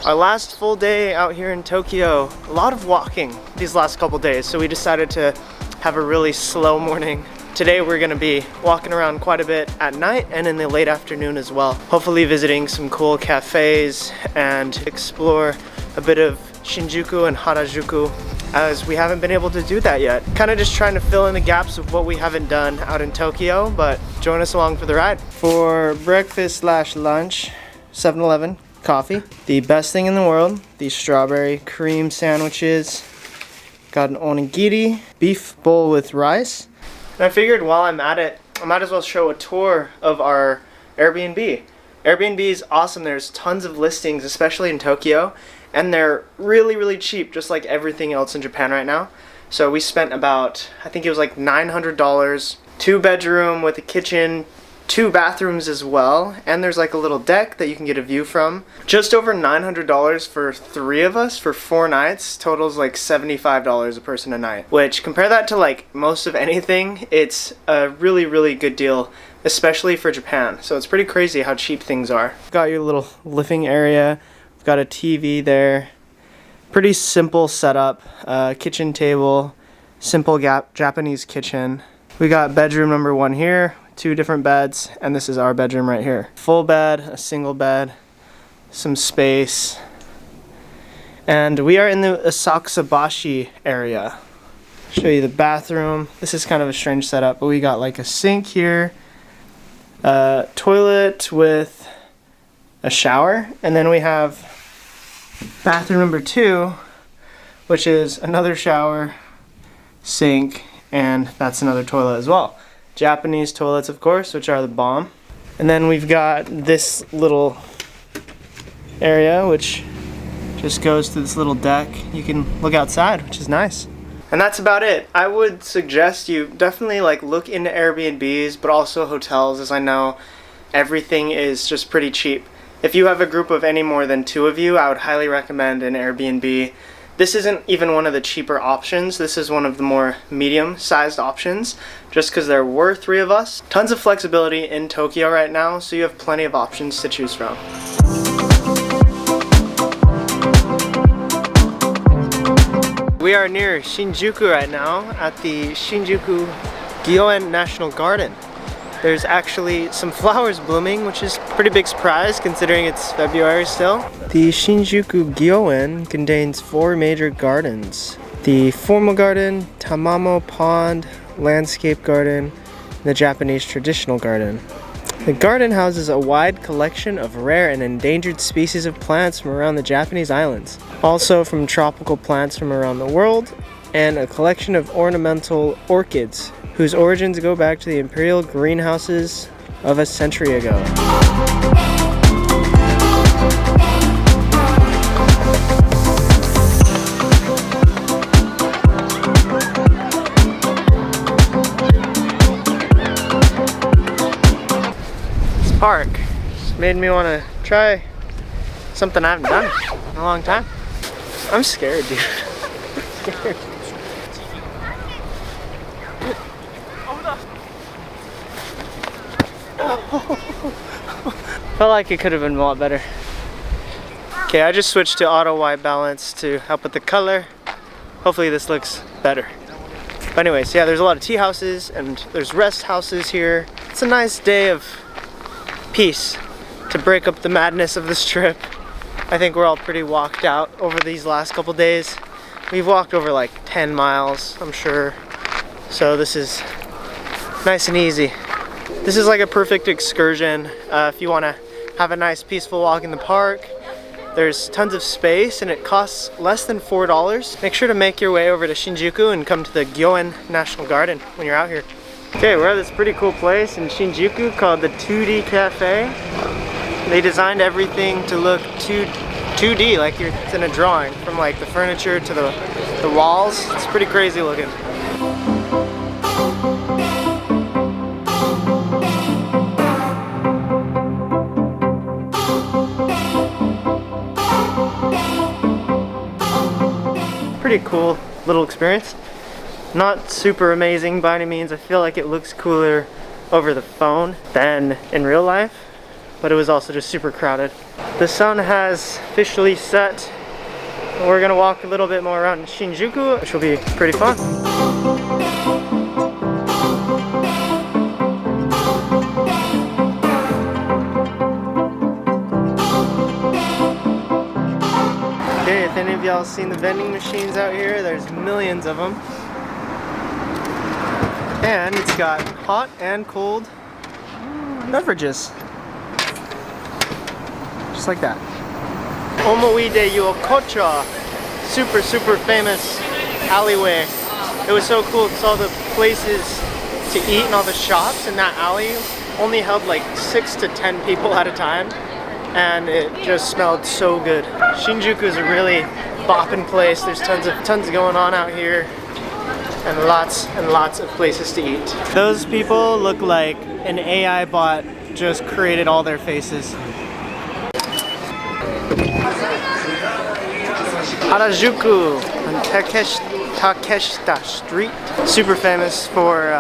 Our last full day out here in Tokyo. A lot of walking these last couple days, so we decided to have a really slow morning. Today we're gonna be walking around quite a bit at night and in the late afternoon as well. Hopefully visiting some cool cafes and explore a bit of Shinjuku and Harajuku, as we haven't been able to do that yet. Kind of just trying to fill in the gaps of what we haven't done out in Tokyo, but join us along for the ride. For breakfast slash lunch, 7-Eleven coffee. The best thing in the world, these strawberry cream sandwiches. Got an onigiri, beef bowl with rice. And I figured while I'm at it, I might as well show a tour of our Airbnb. Airbnb is awesome. There's tons of listings, especially in Tokyo, and they're really, really cheap, just like everything else in Japan right now. So we spent about, I think it was like $900, 2-bedroom with a kitchen, 2 bathrooms as well, and there's like a little deck that you can get a view from. Just over $900 for 3 of us for 4 nights, totals like $75 a person a night. Which, compare that to like most of anything, it's a really, really good deal, especially for Japan. So it's pretty crazy how cheap things are. Got your little living area, we've got a TV there. Pretty simple setup, kitchen table, simple Japanese kitchen. We got bedroom number 1 here. 2 different beds, and this is our bedroom right here. Full bed, a single bed, some space, and we are in the Asakusabashi area. Show you the bathroom. This is kind of a strange setup, but we got like a sink here, a toilet with a shower, and then we have bathroom number 2, which is another shower, sink, and that's another toilet as well. Japanese toilets, of course, which are the bomb. And then we've got this little area, which just goes to this little deck. You can look outside, which is nice. And that's about it. I would suggest you definitely like look into Airbnbs, but also hotels, as I know everything is just pretty cheap. If you have a group of any more than 2 of you, I would highly recommend an Airbnb. This isn't even one of the cheaper options. This is one of the more medium-sized options, just because there were 3 of us. Tons of flexibility in Tokyo right now, so you have plenty of options to choose from. We are near Shinjuku right now at the Shinjuku National Garden. There's actually some flowers blooming, which is a pretty big surprise considering it's February still. The Shinjuku Gyoen contains 4 major gardens. The formal garden, Tamamo Pond, landscape garden, and the Japanese traditional garden. The garden houses a wide collection of rare and endangered species of plants from around the Japanese islands. Also from tropical plants from around the world, and a collection of ornamental orchids whose origins go back to the imperial greenhouses of a century ago. This park just made me want to try something I haven't done in a long time. I'm scared, dude. I'm scared. Felt like it could have been a lot better. Okay, I just switched to auto white balance to help with the color. Hopefully this looks better. But anyways, yeah, there's a lot of tea houses and there's rest houses here. It's a nice day of peace to break up the madness of this trip. I think we're all pretty walked out over these last couple days. We've walked over like 10 miles, I'm sure. So this is nice and easy. This is like a perfect excursion if you want to have a nice peaceful walk in the park. There's tons of space and it costs less than $4. Make sure to make your way over to Shinjuku and come to the Gyoen National Garden when you're out here. Okay, we're at this pretty cool place in Shinjuku called the 2D Cafe. They designed everything to look 2D, like it's in a drawing, from like the furniture to the walls. It's pretty crazy looking. Pretty cool little experience. Not super amazing by any means. I feel like it looks cooler over the phone than in real life. but it was also just super crowded. The sun has officially set. We're gonna walk a little bit more around Shinjuku, which will be pretty fun. Okay, if any of y'all seen the vending machines out here, there's millions of them. And it's got hot and cold beverages. Just like that. Omoide Yokocha, super famous alleyway. It was so cool because all the places to eat and all the shops in that alley only held like 6 to 10 people at a time, and it just smelled so good. Shinjuku is a really bopping place. There's tons going on out here, and lots of places to eat. Those people look like an AI bot just created all their faces. Harajuku on Takeshita Street. Super famous for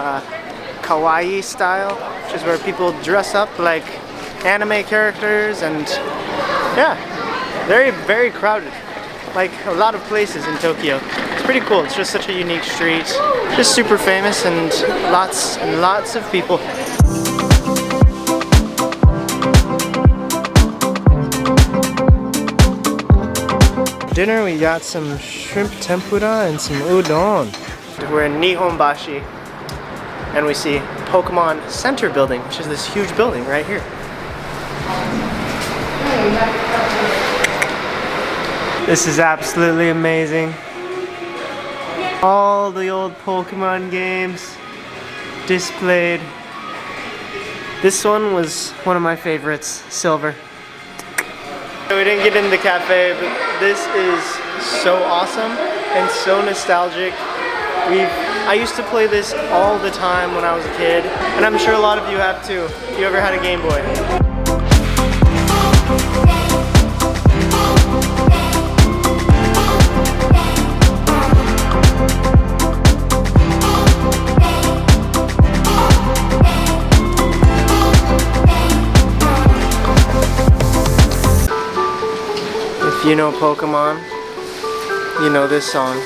kawaii style, which is where people dress up like anime characters, and yeah, very crowded. Like a lot of places in Tokyo. It's pretty cool. It's just such a unique street. Just super famous and lots of people. Dinner, we got some shrimp tempura and some udon. We're in Nihonbashi, and we see Pokemon Center building, which is this huge building right here. This is absolutely amazing. All the old Pokemon games displayed. This one was one of my favorites, Silver. We didn't get in the cafe, but this is so awesome and so nostalgic. I used to play this all the time when I was a kid, and I'm sure a lot of you have too, if you ever had a Game Boy. If you know Pokemon, you know this song.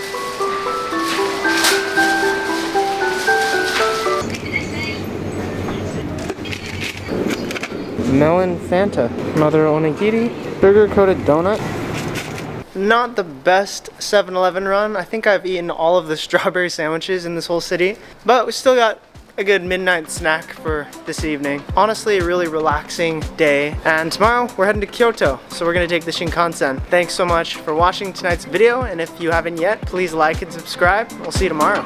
Melon Fanta, another onigiri, burger-coated donut. Not the best 7-Eleven run. I think I've eaten all of the strawberry sandwiches in this whole city, but we still got a good midnight snack for this evening. Honestly, a really relaxing day, and tomorrow we're heading to Kyoto, so we're gonna take the Shinkansen. Thanks so much for watching tonight's video, and if you haven't yet, please like and subscribe. We'll see you tomorrow.